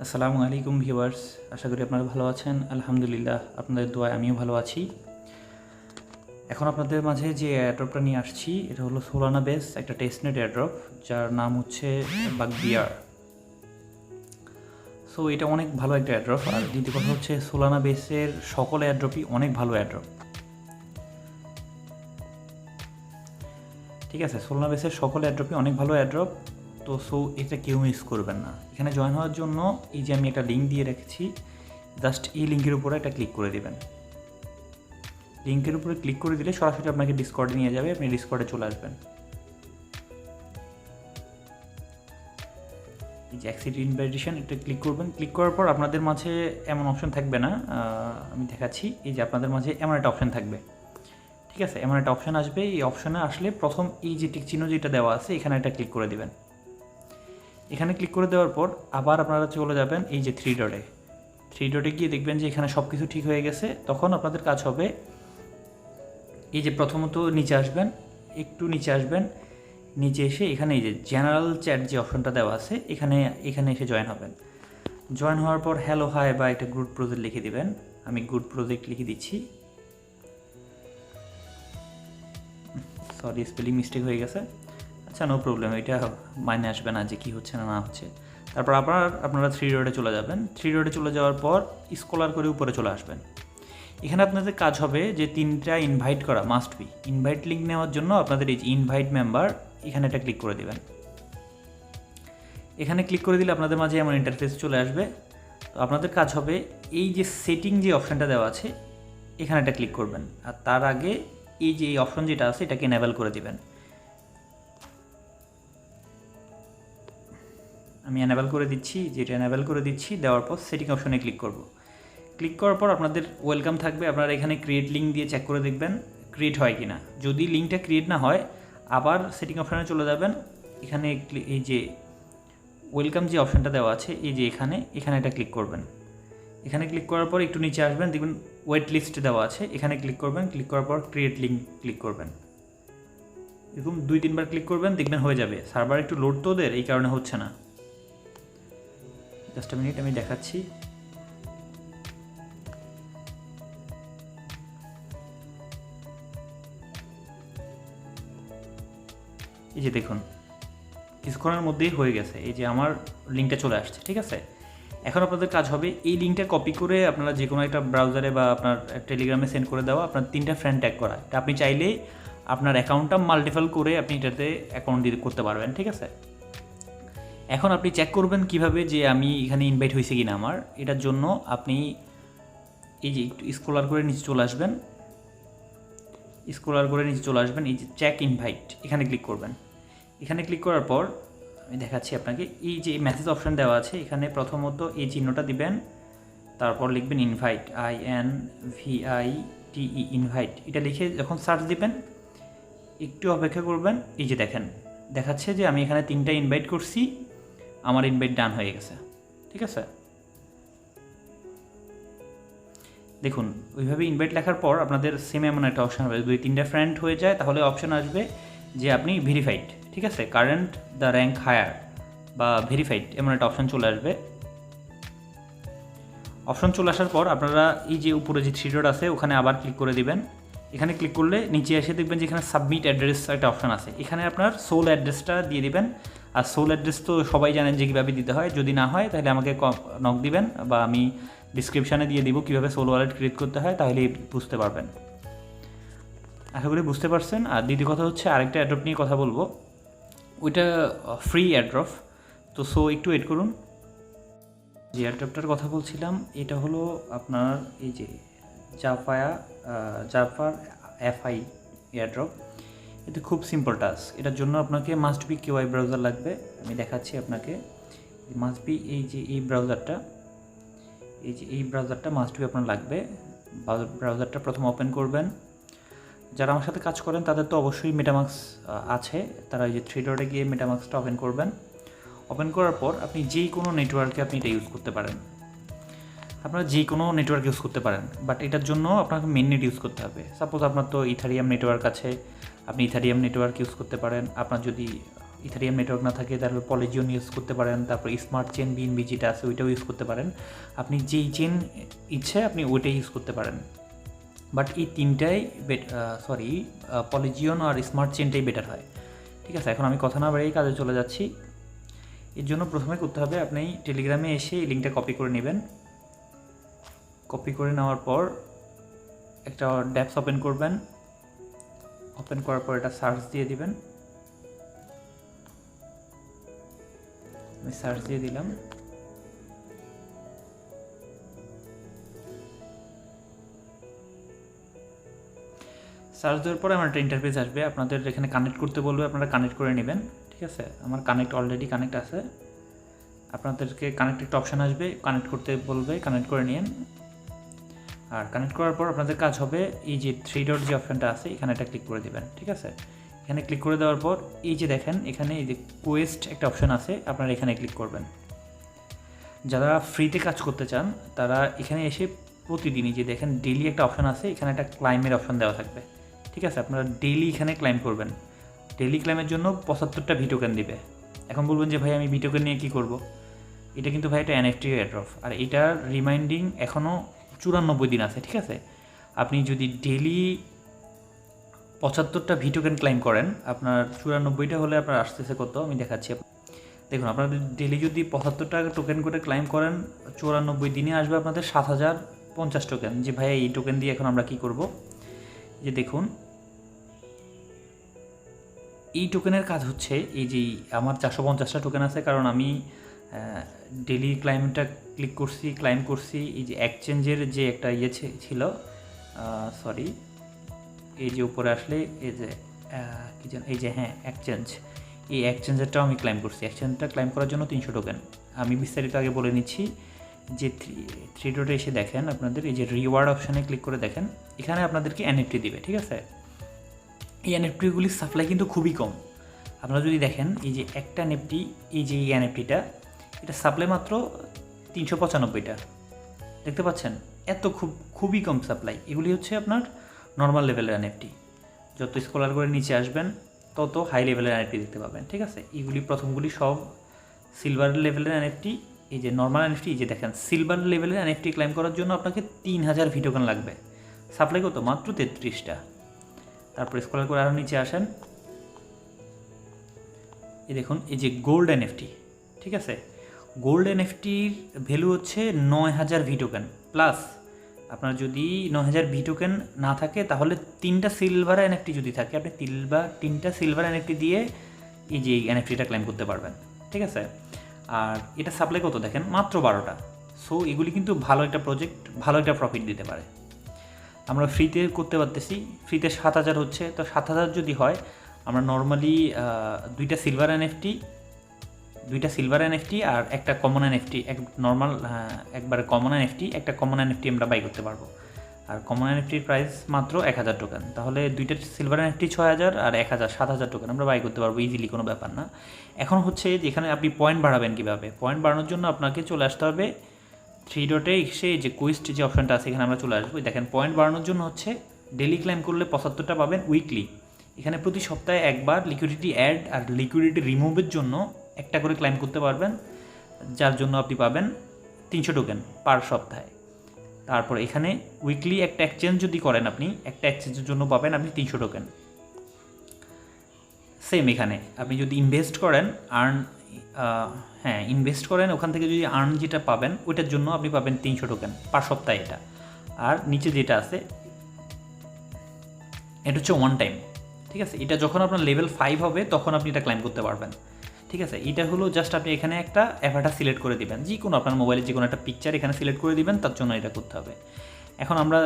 আসসালামু আলাইকুম ভিউয়ার্স, আশা করি আপনারা ভালো আছেন। আলহামদুলিল্লাহ, আপনাদের দোয়ায় আমিও ভালো আছি। এখন আপনাদের মাঝে যে এয়ারড্রপটা নিয়ে আসছি এটা হলো সোলানা বেস একটা টেস্টনেট এয়ারড্রপ, যার নাম হচ্ছে বাগবিয়ার। সো এটা অনেক ভালো একটা এয়ারড্রপ। আর দ্বিতীয় কথা হচ্ছে সোলানা বেসের সকল এয়ারড্রপই অনেক ভালো এয়ারড্রপ। ঠিক আছে, সোলানা বেসের সকল এয়ারড্রপই অনেক ভালো এয়ারড্রপ। তো এটা কেউ মিস করবেন না। এখানে জয়েন হওয়ার জন্য এই যে আমি একটা লিঙ্ক দিয়ে রেখেছি, জাস্ট এই লিঙ্কের উপরে একটা ক্লিক করে দেবেন। লিঙ্কের উপরে ক্লিক করে দিলে সরাসরি আপনাকে ডিসকর্ডে নিয়ে যাবে, আপনি ডিসকর্ডে চলে আসবেন। এই যে অ্যাক্সেপ্ট ইনভাইটেশন এটা ক্লিক করবেন। ক্লিক করার পর আপনাদের মাঝে এমন অপশন থাকবে না, আমি দেখাচ্ছি। এই যে আপনাদের মাঝে এমন একটা অপশন থাকবে, ঠিক আছে? এমন একটা অপশন আসবে। এই অপশনে আসলে প্রথম এই যে টিক চিহ্ন যেটা দেওয়া আছে এখানে একটা ক্লিক করে দিবেন। এখানে ক্লিক করে দেওয়ার পর আবার আপনারা চলে যাবেন এই যে থ্রি ডটে গিয়ে দেখবেন যে এখানে সব কিছু ঠিক হয়ে গেছে। তখন আপনাদের কাজ হবে এই যে প্রথমত নিচে আসবেন, একটু নিচে আসবেন, নিচে এসে এখানে এই যে জেনারেল চ্যাট যে অপশনটা দেওয়া আছে এখানে এসে জয়েন হবেন। জয়েন হওয়ার পর হ্যালো হাই বা একটা গুড প্রজেক্ট লিখে দিবেন। আমি গুড প্রজেক্ট লিখে দিচ্ছি। সরি, স্পেলিং মিস্টেক হয়ে গেছে। আচ্ছা, নো প্রবলেম, এটা মাইনে আসবে না যে কী হচ্ছে না হচ্ছে। তারপর আপনারা থ্রি ডটে চলে যাবেন। থ্রি ডটে চলে যাওয়ার পর স্ক্রল করে উপরে চলে আসবেন। এখানে আপনাদের কাজ হবে যে 3টা ইনভাইট করা মাস্ট বি। ইনভাইট লিঙ্ক নেওয়ার জন্য আপনাদের এই যে ইনভাইট মেম্বার এখানে একটা ক্লিক করে দেবেন। এখানে ক্লিক করে দিলে আপনাদের মাঝে এমন ইন্টারফেস চলে আসবে। তো আপনাদের কাজ হবে এই যে সেটিং যে অপশানটা দেওয়া আছে এখানে একটা ক্লিক করবেন। আর তার আগে এই যে এই অপশন যেটা আছে এটাকে এনেবল করে দিবেন। আমি এনেবল করে দিচ্ছি, যেটা এনেবল করে দিচ্ছি। দেওয়ার পর সেটিং অপশনে ক্লিক করব। ক্লিক করার পর আপনাদের ওয়েলকাম থাকবে। আপনারা এখানে ক্রিয়েট লিঙ্ক দিয়ে চেক করে দেখবেন ক্রিয়েট হয় কি না। যদি লিঙ্কটা ক্রিয়েট না হয় আবার সেটিং অপশানে চলে যাবেন। এখানে এই যে ওয়েলকাম যে অপশানটা দেওয়া আছে এই যে এখানে এটা ক্লিক করবেন। এখানে ক্লিক করার পর একটু নিচে আসবেন, দেখবেন ওয়েট লিস্ট দেওয়া আছে, এখানে ক্লিক করবেন। ক্লিক করার পর ক্রিয়েট লিঙ্ক ক্লিক করবেন। এরকম 2-3 বার ক্লিক করবেন, দেখবেন হয়ে যাবে। সার্ভার একটু লোড তো ওদের, এই কারণে হচ্ছে না। জাস্ট মিনিট, আমি দেখাচ্ছি। এই যে দেখুন কিছুক্ষণের মধ্যেই হয়ে গেছে। এই যে আমার লিঙ্কটা চলে আসছে, ঠিক আছে? এখন আপনাদের কাজ হবে এই লিঙ্কটা কপি করে আপনারা যে কোনো একটা ব্রাউজারে বা আপনার টেলিগ্রামে সেন্ড করে দেওয়া, আপনার 3টা ফ্রেন্ড ট্যাগ করা। এটা আপনি চাইলেই আপনার অ্যাকাউন্টটা মাল্টিপল করে আপনি এটাতে অ্যাকাউন্ট দিয়ে করতে পারবেন, ঠিক আছে? এখন আপনি চেক করবেন কিভাবে যে আমি এখানে ইনভাইট হয়েছে কিনা আমার। এটার জন্য আপনি এই যে একটু স্ক্রলার করে নিচে চলে আসবেন। এই যে চেক ইনভাইট এখানে ক্লিক করবেন। এখানে ক্লিক করার পর আমি দেখাচ্ছি আপনাকে। এই যে মেসেজ অপশান দেওয়া আছে এখানে প্রথমত এই চিহ্নটা দিবেন, তারপর লিখবেন ইনভাইট, INVITE ইনভাইট। এটা লিখে যখন সার্চ দিবেন একটু অপেক্ষা করবেন। এই যে দেখেন দেখাচ্ছে যে আমি এখানে 3টা ইনভাইট করছি, আমার ইনভাইট ডান হয়ে গেছে, ঠিক আছে? দেখুন ওইভাবে ইনভাইট লেখার পর আপনাদের সেম এমন একটা অপশান হবে। 2-3টা ফ্রেন্ড হয়ে যায় তাহলে অপশান আসবে যে আপনি ভেরিফাইড, ঠিক আছে? কারেন্ট দ্য র্যাঙ্ক হায়ার বা ভেরিফাইড এমন একটা অপশান চলে আসবে। অপশান চলে আসার পর আপনারা এই যে উপরে যে থ্রি ডট আছে ওখানে আবার ক্লিক করে দিবেন। এখানে ক্লিক করলে নিচে এসে দেখবেন যে এখানে সাবমিট অ্যাড্রেস একটা অপশান আছে। এখানে আপনার সোল অ্যাড্রেসটা দিয়ে দিবেন। আর সোল অ্যাড্রেস তো সবাই জানেন যে কীভাবে দিতে হয়। যদি না হয় তাহলে আমাকে নক দিবেন বা আমি ডিসক্রিপশানে দিয়ে দিব কীভাবে সোল ওয়ালেট ক্রিয়েট করতে হয়, তাহলে বুঝতে পারবেন। আশা করি বুঝতে পারছেন। আর দ্বিতীয় কথা হচ্ছে আরেকটা অ্যাড্রপ নিয়ে কথা বলবো, ওইটা ফ্রি অ্যাড্রপ। তো একটু ওয়েট করুন। যে এয়ারড্রপটার কথা বলছিলাম এটা হলো আপনার এই যে জাফার FI এয়ারড্রপ। এটা খুব সিম্পল টাস্ক। এটার জন্য আপনাকে মাস্ট বি KY ব্রাউজার লাগবে। আমি দেখাচ্ছি আপনাকে। মাস্ট বি এই যে এই ব্রাউজারটা মাস্ট বি আপনার লাগবে। ব্রাউজারটা প্রথম ওপেন করবেন। যারা আমার সাথে কাজ করেন তাদের তো অবশ্যই মেটামাক্স আছে, তারা এই যে থ্রি ডটে গিয়ে মেটামাক্সটা ওপেন করবেন। ওপেন করার পর আপনি যেই কোনো নেটওয়ার্কে আপনি এটা ইউজ করতে পারেন। আপনারা যে কোনো নেটওয়ার্ক ইউজ করতে পারেন, বাট এটার জন্য আপনাকে মেইন নেট ইউজ করতে হবে। সাপোজ আপনার তো ইথারিয়াম নেটওয়ার্ক আছে, আপনি ইথারিয়াম নেটওয়ার্ক ইউজ করতে পারেন। আপনার যদি ইথারিয়াম নেটওয়ার্ক না থাকে তাহলে পলিজিয়ন ইউজ করতে পারেন, তারপর স্মার্ট চেন বিএনবি যেটা আছে ওইটাও ইউজ করতে পারেন। আপনি যেই চেন ইচ্ছে আপনি ওইটাই ইউজ করতে পারেন, বাট এই তিনটাই পলিজিয়ন আর স্মার্ট চেনটাই বেটার হয়। ঠিক আছে, এখন আমি কথা না বাড়িয়ে কাজে চলে যাচ্ছি। এর জন্য প্রথমে করতে হবে আপনি টেলিগ্রামে এসে এই লিঙ্কটা কপি করে নেবেন। কপি করে নেওয়ার পর একটা ড্যাপস ওপেন করবেন। ওপেন করার পর এটা সার্চ দিয়ে দিবেন। আমি সার্চ দিয়ে দিলাম। সার্চ দেওয়ার পরে আমার একটা ইন্টারফেস আসবে, আপনাদের এখানে কানেক্ট করতে বলবে, আপনারা কানেক্ট করে নেবেন। ঠিক আছে, আমার অলরেডি কানেক্ট আছে। আপনাদেরকে কানেক্ট একটা অপশান আসবে, কানেক্ট করতে বলবে, কানেক্ট করে নিন। আর কানেক্ট করার পর আপনাদের কাজ হবে এই যে 3 ডট যে অপশানটা আছে এখানে একটা ক্লিক করে দেবেন। ঠিক আছে, এখানে ক্লিক করে দেওয়ার পর এই যে দেখেন এখানে এই যে কোয়েস্ট একটা অপশান আছে, আপনারা এখানে ক্লিক করবেন। যারা ফ্রিতে কাজ করতে চান তারা এখানে এসে প্রতিদিনই যে দেখেন ডেইলি একটা অপশান আছে, এখানে একটা ক্লাইমের অপশান দেওয়া থাকবে। ঠিক আছে, আপনারা ডেইলি এখানে ক্লাইম করবেন। ডেইলি ক্লাইমের জন্য 75টা ভি টোকেন দিবে। এখন বলবেন যে ভাই আমি ভি টোকেন নিয়ে কী করব? এটা কিন্তু ভাই এটা এনএফটি এয়ারড্রপ, আর এটার রিমাইন্ডিং এখনও 94 দিন আছে। ঠিক আছে, আপনি যদি ডেইলি 75টা ভি টোকেন ক্লাইম করেন, আপনার 94টা হলে আপনার আসতেছে কত আমি দেখাচ্ছি। দেখুন, আপনাদের ডেইলি যদি 75টা টোকেন করে ক্লাইম করেন, 94 দিনে আসবে আপনাদের 7050 টোকেন। যে ভাই এই টোকেন দিয়ে এখন আমরা কী করব? যে দেখুন এই টোকেনের কাজ হচ্ছে এই যে আমার 450টা টোকেন আছে, কারণ আমি ডেইলি ক্লাইমটা ক্লাইম করছি। এই যে এক্সচেঞ্জের যে একটা ছিল, এই যে উপরে আসলে এই যে কী যেন এই যে এক্সচেঞ্জ, এই এক্সচেঞ্জেরটাও আমি ক্লাইম করছি। এক্সচেঞ্জটা ক্লাইম করার জন্য 300 টোকেন। আমি বিস্তারিত আগে বলে নিচ্ছি। যে 3 ডটে এসে দেখেন আপনাদের এই যে রিওয়ার্ড অপশানে ক্লিক করে দেখেন, এখানে আপনাদেরকে এনএফটি দিবে। ঠিক আছে, এই এনএফটিগুলির সাপ্লাই কিন্তু খুবই কম। আপনারা যদি দেখেন এই যে একটা এনএফটি, এই যে এই এনএফটিটা, এটা সাপ্লাই মাত্র 395টা। দেখতে পাচ্ছেন, খুবই কম সাপ্লাই। এগুলি হচ্ছে আপনার নর্মাল লেভেলের এনএফটি। যত স্কলার করে নিচে আসবেন তত হাই লেভেলের এনএফটি দেখতে পাবেন। ঠিক আছে, এইগুলি প্রথমগুলি সব সিলভার লেভেলের এনএফটি। এই যে নর্মাল এনএফটি, এই যে দেখেন সিলভার লেভেলের এনএফটি ক্লাইম করার জন্য আপনাকে 3000 ভি টোকেন লাগবে। সাপ্লাই কত? মাত্র 33টা। তারপর স্কলার করে আরও নিচে আসেন, এই দেখুন এই যে গোল্ড এনএফটি। ঠিক আছে, গোল্ড এনএফটির ভ্যালু হচ্ছে 9000 ভি টোকেন প্লাস। আপনার যদি 9000 ভি টোকেন না থাকে তাহলে 3টা সিলভার এনএফটি যদি থাকে, আপনি 3টা সিলভার এনএফটি দিয়ে এই যে এনএফটিটা ক্লেম করতে পারবেন। ঠিক আছে, আর এটা সাপ্লাই কত দেখেন, মাত্র 12টা। সো এগুলি কিন্তু ভালো একটা প্রজেক্ট, ভালো একটা প্রফিট দিতে পারে। আমরা ফ্রিতে করতে পারতেছি, ফ্রিতে 7000 হচ্ছে। তো 7000 যদি হয়, আমরা নর্মালি 2টা সিলভার এনএফটি আর একটা কমন এনএফটি, একবারে কমন এনএফটি, একটা কমন এনএফটি আমরা বাই করতে পারবো। আর কমন এনএফটির প্রাইস মাত্র 1000 টোকেন। তাহলে 2টা সিলভার এনএফটি 6000 আর 7000 টোকেন আমরা বাই করতে পারবো ইজিলি, কোনো ব্যাপার না। এখন হচ্ছে যেখানে আপনি পয়েন্ট বাড়াবেন কীভাবে? পয়েন্ট বাড়ানোর জন্য আপনাকে চলে আসতে হবে 3 ডটে এসে যে কুইস্ট যে অপশানটা আছে এখানে আমরা চলে আসবো। দেখেন পয়েন্ট বাড়ানোর জন্য হচ্ছে ডেলি ক্লেম করলে 75টা পাবেন উইকলি। এখানে প্রতি সপ্তাহে একবার লিকুইডিটি অ্যাড আর লিকুইডিটি রিমুভের জন্য একটা করে ক্লাইম করতে পারবেন, যার জন্য আপনি পাবেন 300 টোকেন পার সপ্তাহে। তারপর এখানে উইকলি একটা এক্সচেঞ্জ যদি করেন, আপনি একটা এক্সচেঞ্জের জন্য পাবেন আপনি 300 টোকেন। সেম এখানে আপনি যদি ইনভেস্ট করেন ইনভেস্ট করেন, ওখান থেকে যদি আর্ন যেটা পাবেন ওইটার জন্য আপনি পাবেন 300 টোকেন পার সপ্তাহে এটা। আর নিচে যেটা আছে এটা হচ্ছে ওয়ান টাইম। ঠিক আছে, এটা যখন আপনার লেভেল 5 হবে তখন আপনি এটা ক্লাইম করতে পারবেন। ঠিক আছে, এটা হলো জাস্ট আপনি এখানে একটা অ্যাভাটার সিলেক্ট করে দিবেন, যে কোনো আপনার মোবাইলে যে কোনো একটা পিকচার এখানে সিলেক্ট করে দিবেন, তার জন্য এটা করতে হবে। এখন আমরা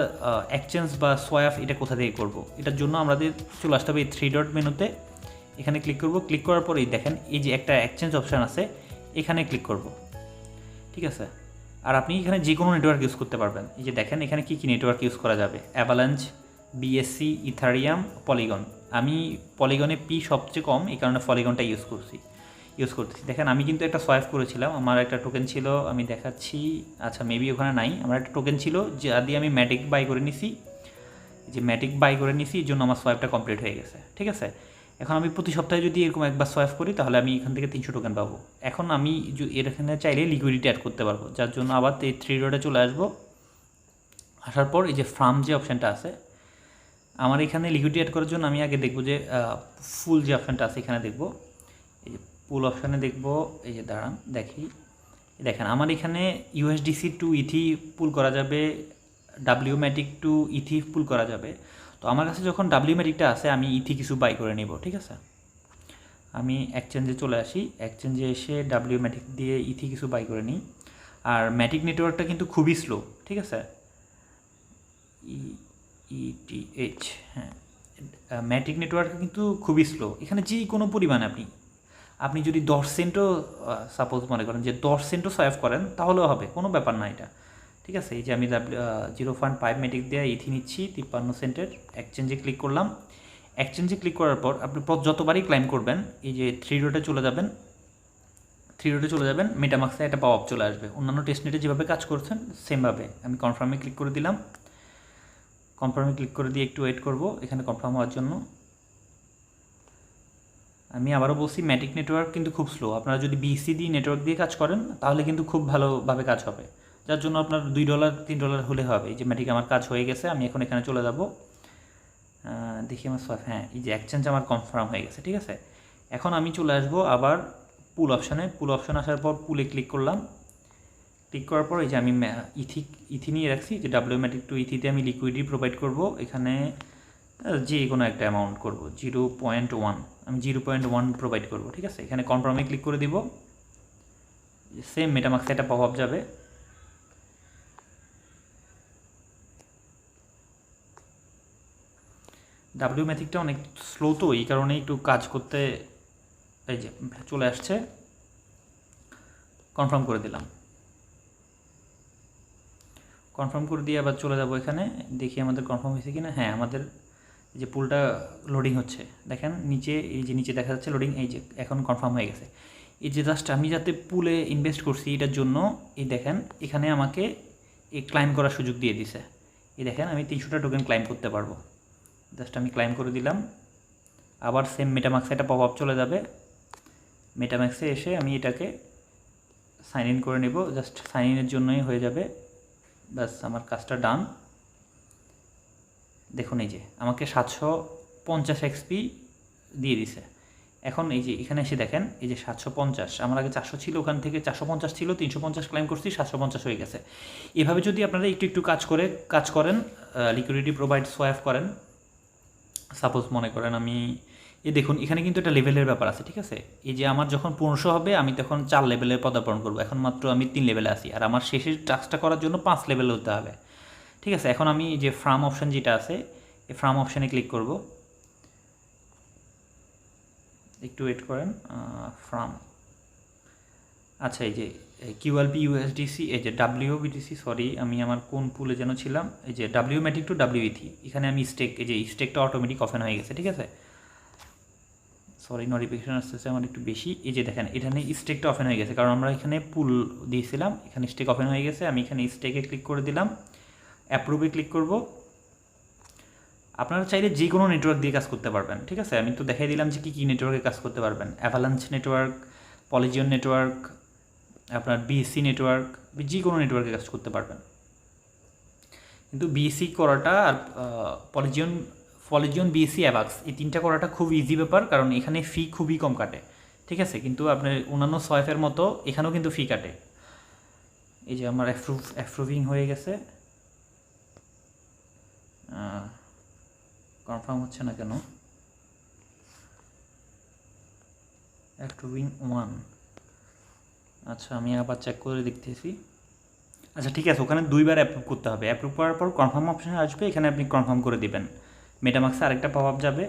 এক্সচেঞ্জ বা সোয়াপ এটা কোথা থেকে করব? এটার জন্য আমাদের চলে আসতে হবে এই 3 ডট মেনুতে, এখানে ক্লিক করব। ক্লিক করার পরেই দেখেন এই যে একটা এক্সচেঞ্জ অপশান আছে, এখানে ক্লিক করব। ঠিক আছে, আর আপনি এখানে যে কোনো নেটওয়ার্ক ইউজ করতে পারবেন। এই যে দেখেন এখানে কী কী নেটওয়ার্ক ইউজ করা যাবে, অ্যাভালাঞ্চ, বিএসসি, ইথারিয়াম, পলিগন। আমি পলিগনে পি সবচেয়ে কম, এই কারণে পলিগনটা ইউজ করতেছি। দেখেন আমি কিন্তু একটা সোয়াইপ করেছিলাম, আমার একটা টোকেন ছিল, আমি দেখাচ্ছি। আচ্ছা, মেবি ওখানে নাই। আমার একটা টোকেন ছিল যা দিয়ে আমি ম্যাটিক বাই করে নিছি, এই জন্য আমার সোয়াইপটা কমপ্লিট হয়ে গেছে। ঠিক আছে, এখন আমি প্রতি সপ্তাহে যদি এরকম একবার সোয়াইপ করি তাহলে আমি এখান থেকে 300 টোকেন পাবো। এখন আমি এখানে চাইলে লিকুইডিটি অ্যাড করতে পারবো, যার জন্য আবার এই 3 ডটে চলে আসবো। আসার পর এই যে ফার্ম যে অপশানটা আছে, আমার এখানে লিকুইডিটি অ্যাড করার জন্য আমি আগে দেখবো যে ফুল যে অপশানটা আছে এখানে দেখবো, এই যে পুল অপশানে দেখবো। এই যে দাঁড়ান দেখি, দেখেন আমার এখানে ইউএসডিসি টু ইথি পুল করা যাবে, ডাব্লিউম্যাটিক টু ইথি পুল করা যাবে। তো আমার কাছে যখন ডাব্লিউম্যাটিকটা আছে আমি ইথি কিছু বাই করে নেব, ঠিক আছে। আমি এক্সচেঞ্জে চলে আসি, এক্সচেঞ্জে এসে ডাব্লিউম্যাটিক দিয়ে ইথি কিছু বাই করে নিই। আর ম্যাটিক নেটওয়ার্কটা কিন্তু খুবই স্লো, ঠিক আছে। ইটিএইচ, হ্যাঁ, ম্যাটিক নেটওয়ার্ক কিন্তু খুবই স্লো। এখানে যে কোনো পরিমাণে আপনি যদি 10 সেন্টও সাপোজ মনে করেন যে 10 সেন্টও সোয়াইপ করেন তাহলেও হবে, কোনো ব্যাপার না এটা, ঠিক আছে। এই যে আমি 0.5 ম্যাটিক দিয়ে ইথি নিচ্ছি 53 সেন্টের, এক্সচেঞ্জে ক্লিক করলাম। এক্সচেঞ্জে ক্লিক করার পর আপনি যতবারই ক্লাইম করবেন এই যে 3 ডটে চলে যাবেন, মেটামাক্সে একটা পপ আপ চলে আসবে। অন্যান্য টেস্টনেটে যেভাবে কাজ করছেন সেমভাবে আমি কনফার্মে ক্লিক করে দিলাম। কনফার্মে ক্লিক করে দিয়ে একটু ওয়েট করব এখানে কনফার্ম হওয়ার জন্য। আমি আবারও বলছি ম্যাটিক নেটওয়ার্ক কিন্তু খুব স্লো। আপনারা যদি বিসিডি নেটওয়ার্ক দিয়ে কাজ করেন তাহলে কিন্তু খুব ভালোভাবে কাজ হবে, যার জন্য আপনার $2 $3 হলে হবে। এই যে ম্যাটিক আমার কাজ হয়ে গেছে, আমি এখন এখানে চলে যাব। দেখি আমার সোয়াইপ, হ্যাঁ এই যে এক্সচেঞ্জ আমার কনফার্ম হয়ে গেছে, ঠিক আছে। এখন আমি চলে আসবো আবার পুল অপশানে। পুল অপশান আসার পর পুলে ক্লিক করলাম। ক্লিক করার পর এই যে আমি ইথি নিয়ে রাখছি, যে ডাব্লিউম্যাটিক টু ইথিতে আমি লিকুইডিটি প্রোভাইড করব। এখানে যে কোনো একটা অ্যামাউন্ট করব, 0.1, আমি 0.1 প্রোভাইড করব, ঠিক আছে। এখানে কনফার্মে ক্লিক করে দিব। সেম মেটামাক্সে একটা পপ আপ যাবে। ডাব্লিউম্যাটিকটা অনেক স্লো, তো এই কারণে একটু কাজ করতে, এই যে চলে আসছে, কনফার্ম করে দিলাম। কনফার্ম করে দিয়ে আবার চলে যাব এখানে, দেখি আমাদের কনফার্ম হয়েছে কি না। হ্যাঁ, আমাদের এই যে পুলটা লোডিং হচ্ছে, দেখেন নিচে, এই যে নিচে দেখা যাচ্ছে লোডিং, এই যে এখন কনফার্ম হয়ে গেছে। এই যে জাস্ট আমি যাতে পুলে ইনভেস্ট করছি এটার জন্য এই দেখেন এখানে আমাকে এই ক্লাইম করার সুযোগ দিয়ে দিছে। এই দেখেন আমি 300টা টোকেন ক্লাইম করতে পারবো। জাস্ট আমি ক্লাইম করে দিলাম। আবার সেম মেটামাক্সে একটা পপ আপ চলে যাবে। মেটামাক্সে এসে আমি এটাকে সাইন ইন করে নেব, জাস্ট সাইন ইনের জন্যই হয়ে যাবে। ব্যাস আমার কাজটা ডান। দেখুন এই যে আমাকে 750 এক্সপি দিয়ে দিছে। এখন এই যে এখানে এসে দেখেন এই যে 750, আমার আগে 400 ছিল, ওখান থেকে 450 ছিল, 350 ক্লাইম করছি, 750 হয়ে গেছে। এভাবে যদি আপনারা একটু একটু কাজ করেন, লিকুইডিটি প্রোভাইড সোয়াইপ করেন, সাপোজ মনে করেন আমি এই দেখুন এখানে কিন্তু একটা লেভেলের ব্যাপার আছে, ঠিক আছে। এই যে আমার যখন 1500 হবে আমি তখন 4 লেভেলে পদার্পণ করবো, এখন মাত্র আমি 3 লেভেলে আছি, আর আমার শেষের টাস্কটা করার জন্য 5 লেভেল হতে হবে, ঠিক আছে। এখন আমি যে ফার্ম অপশান যেটা আছে এই ফার্ম অপশানে ক্লিক করব। একটু ওয়েট করেন, ফার্ম, আচ্ছা এই যে কিউএলপি ইউএসডিসি, এই যে ডাব্লিউবিটিসি, সরি আমি আমার কোন পুলে যেন ছিলাম, এই যে ডাব্লিউম্যাটিক টু ডাব্লিউইথি, এখানে আমি স্টেক, এই যে স্টেকটা অটোমেটিক ওপেন হয়ে গেছে, ঠিক আছে। সরি নোটিফিকেশন আসতেছে আমার একটু বেশি। এই যে দেখেন এখানে স্টেকটা ওপেন হয়ে গেছে, কারণ আমরা এখানে পুল দিয়েছিলাম, এখানে স্টেক ওপেন হয়ে গেছে। আমি এখানে স্টেকে ক্লিক করে দিলাম, অ্যাপ্রুভে ক্লিক করব। আপনারা চাইলে যে কোনো নেটওয়ার্ক দিয়ে কাজ করতে পারবেন, ঠিক আছে। আমি তো দেখাই দিলাম যে কী নেটওয়ার্কে কাজ করতে পারবেন। অ্যাভালাঞ্চ নেটওয়ার্ক, পলিজিয়ন নেটওয়ার্ক, আপনার বিএসসি নেটওয়ার্ক, যে কোনো নেটওয়ার্কে কাজ করতে পারবেন। কিন্তু বিএসসি করাটা আর পলিজিয়ন বিএসসি অ্যাভাক্স এই 3টা করাটা খুব ইজি ব্যাপার, কারণ এখানে ফি খুবই কম কাটে, ঠিক আছে। কিন্তু আপনার অন্যান্য সোয়াইপের মতো এখানেও কিন্তু ফি কাটে। এই যে আমার অ্যাপ্রুভিং হয়ে গেছে, কনফার্ম হচ্ছে না কেন, অ্যাপ্রুভিং 1, আচ্ছা আমি আবার চেক করে দেখতেছি। আচ্ছা ঠিক আছে, ওখানে 2বার অ্যাপ্রুভ করতে হবে। অ্যাপ্রুভ করার পর কনফার্ম অপশানে আসবে, এখানে আপনি কনফার্ম করে দিবেন। মেটামাক্সে আরেকটা পপ আপ যাবে,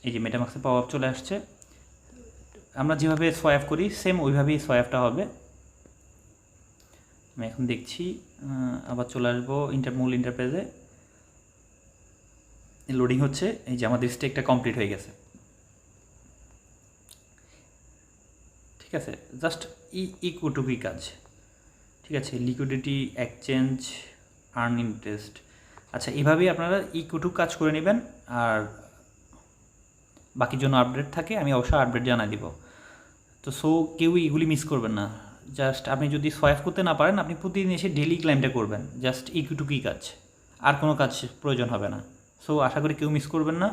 এই যে মেটামাক্সে পপ আপ চলে আসছে। আমরা যেভাবে সোয়াইপ করি সেম ওইভাবেই সোয়াইপটা হবে। আমি এখন দেখছি, আবার চলে আসবো মূল ইন্টারপেজে। লোডিং হচ্ছে, এই যে আমাদের স্টেকটা কমপ্লিট হয়ে গেছে, ঠিক আছে। জাস্ট ইকুটুকুই কাজ, ঠিক আছে। লিকুইডিটি, এক্সচেঞ্জ, আর্ন ইন্টারেস্ট, আচ্ছা, এভাবেই আপনারা ইকুটুক কাজ করে নেবেন। আর বাকির জন্য আপডেট থাকে, আমি অবশ্যই আপডেট জানাই দিব। তো কেউ এগুলি মিস করবেন না। জাস্ট আপনি যদি সোয়াইপ করতে না পারেন, আপনি প্রতিদিন এসে ডেলি ক্লাইমটা করবেন, জাস্ট ইকুটুকুই কাজ, আর কোনো কাজ প্রয়োজন হবে না। আশা করি কেউ মিস করবেন না।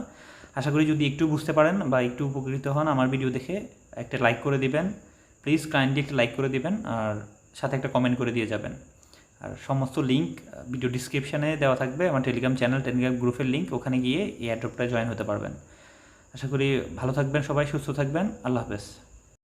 আশা করি যদি একটু বুঝতে পারেন বা একটু উপকৃত হন আমার ভিডিও দেখে, একটা লাইক করে দিবেন প্লিজ, কাইন্ডলি একটা লাইক করে দিবেন, আর সাথে একটা কমেন্ট করে দিয়ে যাবেন। আর সমস্ত লিঙ্ক ভিডিও ডিসক্রিপশানে দেওয়া থাকবে, আমার টেলিগ্রাম চ্যানেল, টেলিগ্রাম গ্রুপের লিঙ্ক, ওখানে গিয়ে এই অ্যাড্রপটায় জয়েন হতে পারবেন। আশা করি ভালো থাকবেন সবাই, সুস্থ থাকবেন। আল্লাহ হাফেজ।